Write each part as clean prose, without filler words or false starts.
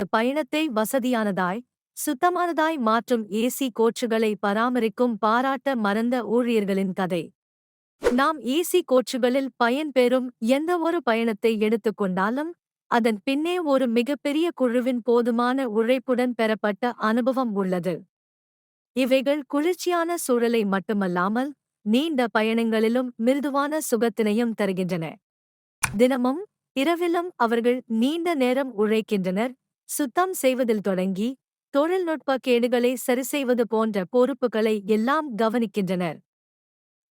பயணத்தை வசதியானதாய், சுத்தமானதாய் மாற்றும் ஏசி கோச்சுகளை பராமரிக்கும் பாராட்ட மறந்த ஊழியர்களின் கதை. நாம் ஏசி கோச்சுகளில் பயன்பெறும் எந்த ஒரு பயணத்தை எடுத்துக்கொண்டாலும், அதன் பின்னே ஒரு மிகப்பெரிய குழுவின் போதுமான உழைப்புடன் பெறப்பட்ட அனுபவம் உள்ளது. இவைகள் குளிர்ச்சியான சூழலை மட்டுமல்லாமல், நீண்ட பயணங்களிலும் மிருதுவான சுகத்தினையும் தருகின்றன. தினமும் இரவிலும் அவர்கள் நீண்ட நேரம் உழைக்கின்றனர், சுத்தம் செய்வதில் தொடங்கி தொழில்நுட்ப கேடுகளை சரிசெய்வது போன்ற பொறுப்புகளை எல்லாம் கவனிக்கின்றனர்.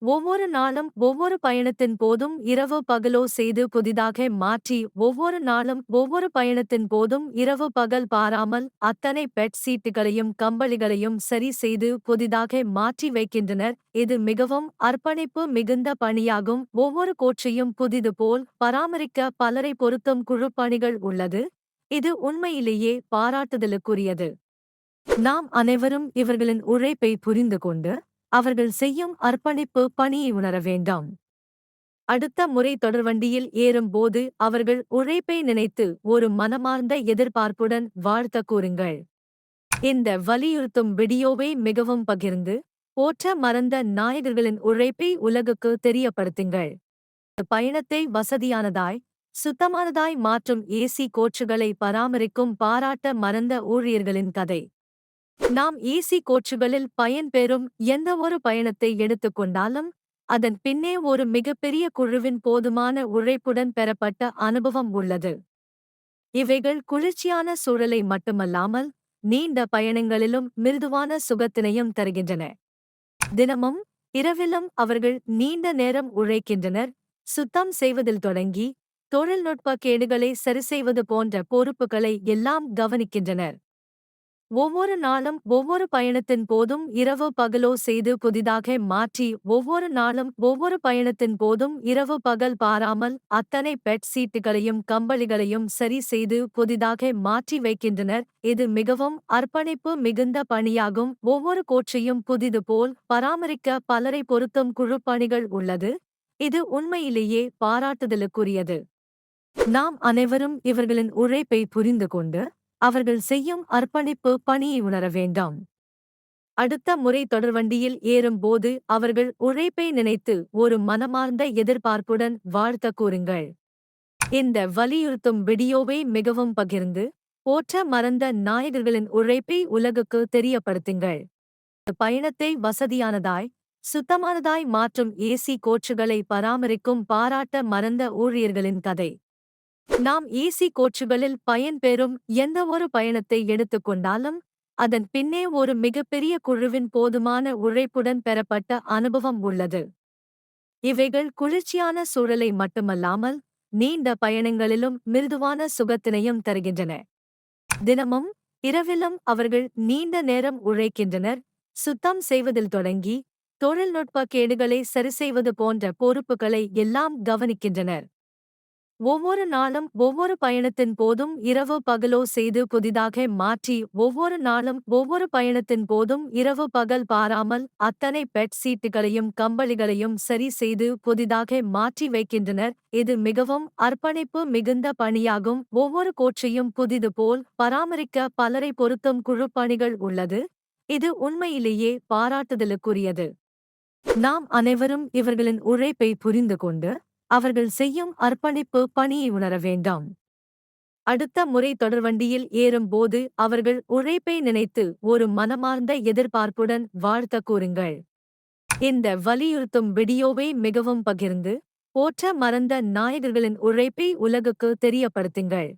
ஒவ்வொரு நாளும் ஒவ்வொரு பயணத்தின் போதும் இரவு பகலோ செய்து புதிதாக மாற்றி ஒவ்வொரு நாளும் ஒவ்வொரு பயணத்தின் போதும் இரவு பகல் பாராமல் அத்தனை பெட் சீட்டுகளையும் கம்பளிகளையும் சரி செய்து புதிதாக மாற்றி வைக்கின்றனர். இது மிகவும் அர்ப்பணிப்பு மிகுந்த பணியாகும். ஒவ்வொரு கோச்சையும் புதிது போல் பராமரிக்க பலரை பொருத்தும் குழு பணிகள் உள்ளது. இது உண்மையிலேயே பாராட்டுதலுக்குரியது. நாம் அனைவரும் இவர்களின் உழைப்பை புரிந்து கொண்டு அவர்கள் செய்யும் அர்ப்பணிப்பு பணியை உணர வேண்டாம். அடுத்த முறை தொடர்வண்டியில் ஏறும்போது அவர்கள் உழைப்பை நினைத்து ஒரு மனமார்ந்த எதிர்பார்ப்புடன் வாழ்த்த கூறுங்கள். இந்த வலியுறுத்தும் வீடியோவை மிகவும் பகிர்ந்து போற்ற மறந்த நாயகர்களின் உழைப்பை உலகுக்கு தெரியப்படுத்துங்கள். பயணத்தை வசதியானதாய், சுத்தமானதாய் மாற்றும் ஏசி கோச்சுகளை பராமரிக்கும் பாராட்ட மறந்த ஊழியர்களின் கதை. நாம் ஏசி கோச்சுகளில் பயன்பெறும் எந்த ஒரு பயணத்தை எடுத்துக்கொண்டாலும், அதன் பின்னே ஒரு மிகப்பெரிய குழுவின் போதுமான உழைப்புடன் பெறப்பட்ட அனுபவம் உள்ளது. இவைகள் குளிர்ச்சியான சூழலை மட்டுமல்லாமல், நீண்ட பயணங்களிலும் மிருதுவான சுகத்தினையும் தருகின்றன. தினமும் இரவிலும் அவர்கள் நீண்ட நேரம் உழைக்கின்றனர், சுத்தம் செய்வதில் தொடங்கி தொழில்நுட்ப கேடுகளை சரிசெய்வது போன்ற பொறுப்புகளை எல்லாம் கவனிக்கின்றனர். ஒவ்வொரு நாளும் ஒவ்வொரு பயணத்தின் போதும் இரவு பகலோ செய்து புதிதாக மாற்றி ஒவ்வொரு நாளும் ஒவ்வொரு பயணத்தின் போதும் இரவு பகல் பாராமல் அத்தனை பெட் சீட்டுகளையும் கம்பளிகளையும் சரி செய்து புதிதாக மாற்றி வைக்கின்றனர். இது மிகவும் அர்ப்பணிப்பு மிகுந்த பணியாகும். ஒவ்வொரு கோச்சையும் புதிது போல் பராமரிக்க பலரை பொருத்தும் குழு பணிகள் உள்ளது. இது உண்மையிலேயே பாராட்டுதலுக்குரியது. நாம் அனைவரும் இவர்களின் உழைப்பை புரிந்து கொண்டு அவர்கள் செய்யும் அர்ப்பணிப்பு பணியை உணர வேண்டாம். அடுத்த முறை தொடர்வண்டியில் ஏறும்போது அவர்கள் உழைப்பை நினைத்து ஒரு மனமார்ந்த எதிர்பார்ப்புடன் வாழ்த்த கூறுங்கள். இந்த வலியுறுத்தும் வீடியோவை மிகவும் பகிர்ந்து போற்ற மறந்த நாயகர்களின் உழைப்பை உலகுக்கு தெரியப்படுத்துங்கள். பயணத்தை வசதியானதாய், சுத்தமானதாய் மாற்றும் ஏசி கோச்சுகளை பராமரிக்கும் பாராட்ட மறந்த ஊழியர்களின் கதை. நாம் ஏசி கோச்சுகளில் பயன்பெறும் எந்த ஒரு பயணத்தை எடுத்துக்கொண்டாலும், அதன் பின்னே ஒரு மிகப்பெரிய குழுவின் போதுமான உழைப்புடன் பெறப்பட்ட அனுபவம் உள்ளது. இவைகள் குளிர்ச்சியான சூழலை மட்டுமல்லாமல், நீண்ட பயணங்களிலும் மிருதுவான சுகத்தினையும் தருகின்றன. தினமும் இரவிலும் அவர்கள் நீண்ட நேரம் உழைக்கின்றனர், சுத்தம் செய்வதில் தொடங்கி தொழில்நுட்ப கேடுகளை சரிசெய்வது போன்ற பொறுப்புகளை எல்லாம் கவனிக்கின்றனர். ஒவ்வொரு நாளும் ஒவ்வொரு பயணத்தின் போதும் இரவு பகலோ செய்து புதிதாக மாற்றி ஒவ்வொரு நாளும் ஒவ்வொரு பயணத்தின் போதும் இரவு பகல் பாராமல் அத்தனை பெட் சீட்டுகளையும் கம்பளிகளையும் சரி செய்து புதிதாக மாற்றி வைக்கின்றனர். இது மிகவும் அர்ப்பணிப்பு மிகுந்த பணியாகும். ஒவ்வொரு கோச்சையும் புதிது போல் பராமரிக்க பலரை பொருத்தும் குழு பணிகள் உள்ளது. இது உண்மையிலேயே பாராட்டுதலுக்குரியது. நாம் அனைவரும் இவர்களின் உழைப்பை புரிந்து கொண்டு அவர்கள் செய்யும் அர்ப்பணிப்பு பணியை உணர வேண்டாம். அடுத்த முறை தொடர்வண்டியில் ஏறும்போது அவர்கள் உழைப்பை நினைத்து ஒரு மனமார்ந்த எதிர்பார்ப்புடன் வாழ்த்த கூறுங்கள். இந்த வலியுறுத்தும் வீடியோவை மிகவும் பகிர்ந்து போற்ற மறந்த நாயகர்களின் உழைப்பை உலகுக்கு தெரியப்படுத்துங்கள்.